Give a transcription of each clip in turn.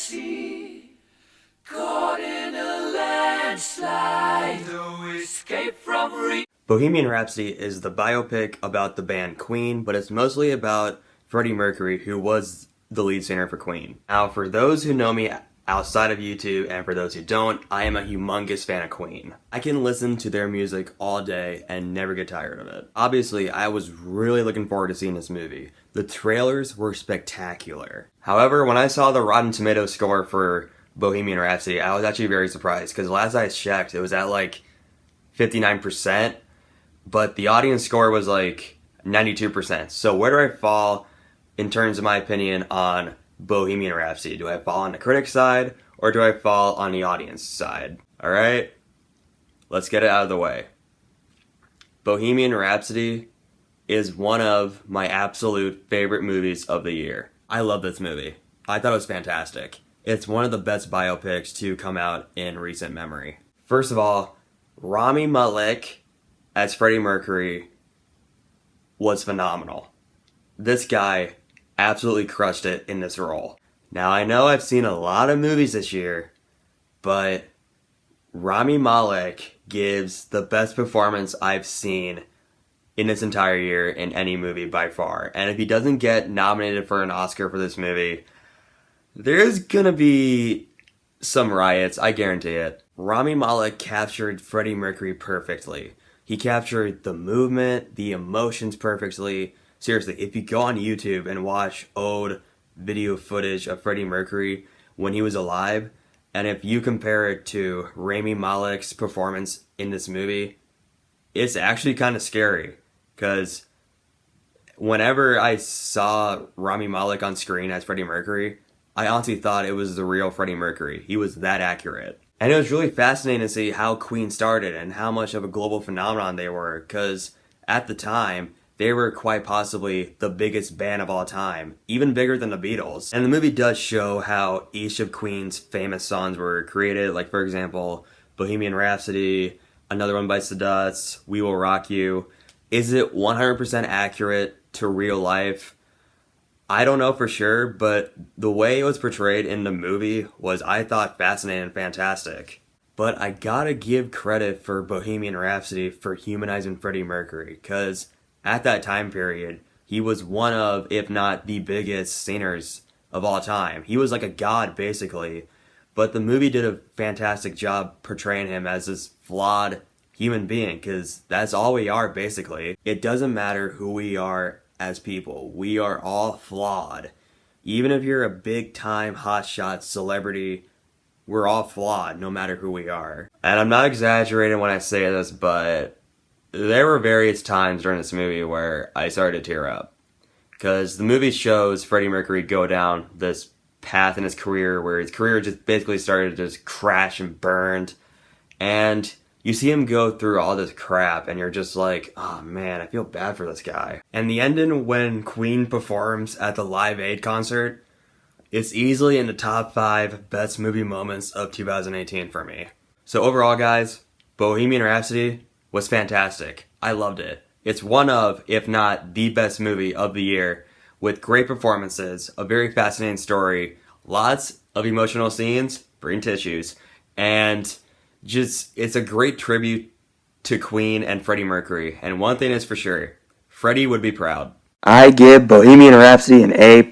sea, caught in a landslide, no escape from Bohemian Rhapsody is the biopic about the band Queen, but it's mostly about Freddie Mercury, who was the lead singer for Queen. Now, for those who know me outside of YouTube, and for those who don't, I am a humongous fan of Queen. I can listen to their music all day and never get tired of it. Obviously, I was really looking forward to seeing this movie. The trailers were spectacular. However, when I saw the Rotten Tomatoes score for Bohemian Rhapsody, I was actually very surprised, because last I checked, it was at like 59%, but the audience score was like 92%. So where do I fall in terms of my opinion on Bohemian Rhapsody? Do I fall on the critic side, or do I fall on the audience side? Alright, let's get it out of the way. Bohemian Rhapsody is one of my absolute favorite movies of the year. I love this movie. I thought it was fantastic. It's one of the best biopics to come out in recent memory. First of all, Rami Malek as Freddie Mercury was phenomenal. This guy absolutely crushed it in this role. Now, I know I've seen a lot of movies this year, but Rami Malek gives the best performance I've seen in this entire year in any movie by far. And if he doesn't get nominated for an Oscar for this movie, there's gonna be some riots, I guarantee it. Rami Malek captured Freddie Mercury perfectly. He captured the movement, the emotions perfectly. Seriously, if you go on YouTube and watch old video footage of Freddie Mercury when he was alive, and if you compare it to Rami Malek's performance in this movie, it's actually kind of scary. Because whenever I saw Rami Malek on screen as Freddie Mercury, I honestly thought it was the real Freddie Mercury. He was that accurate. And it was really fascinating to see how Queen started and how much of a global phenomenon they were, because at the time, they were quite possibly the biggest band of all time, even bigger than the Beatles. And the movie does show how each of Queen's famous songs were created, like for example, Bohemian Rhapsody, Another One Bites the Dust, We Will Rock You. Is it 100% accurate to real life? I don't know for sure, but the way it was portrayed in the movie was, I thought, fascinating and fantastic. But I gotta give credit for Bohemian Rhapsody for humanizing Freddie Mercury, because at that time period, he was one of, if not the biggest singers of all time. He was like a god, basically. But the movie did a fantastic job portraying him as this flawed human being, because that's all we are, basically. It doesn't matter who we are as people. We are all flawed. Even if you're a big-time hotshot celebrity, we're all flawed, no matter who we are. And I'm not exaggerating when I say this, but there were various times during this movie where I started to tear up. Because the movie shows Freddie Mercury go down this path in his career where his career just basically started to just crash and burned. And you see him go through all this crap, and you're just like, oh man, I feel bad for this guy. And the ending when Queen performs at the Live Aid concert, it's easily in the top 5 best movie moments of 2018 for me. So overall, guys, Bohemian Rhapsody was fantastic. I loved it. It's one of, if not the best movie of the year, with great performances, a very fascinating story, lots of emotional scenes, bring tissues, and just, it's a great tribute to Queen and Freddie Mercury. And one thing is for sure, Freddie would be proud. I give Bohemian Rhapsody an A+.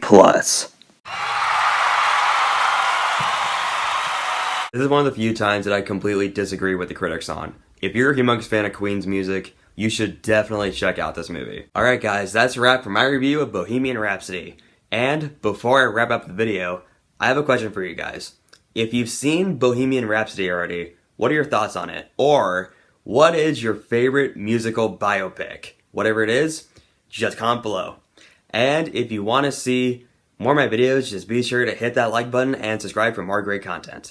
This is one of the few times that I completely disagree with the critics on. If you're a humongous fan of Queen's music, you should definitely check out this movie. Alright guys, that's a wrap for my review of Bohemian Rhapsody. And before I wrap up the video, I have a question for you guys. If you've seen Bohemian Rhapsody already, what are your thoughts on it? Or, what is your favorite musical biopic? Whatever it is, just comment below. And if you want to see more of my videos, just be sure to hit that like button and subscribe for more great content.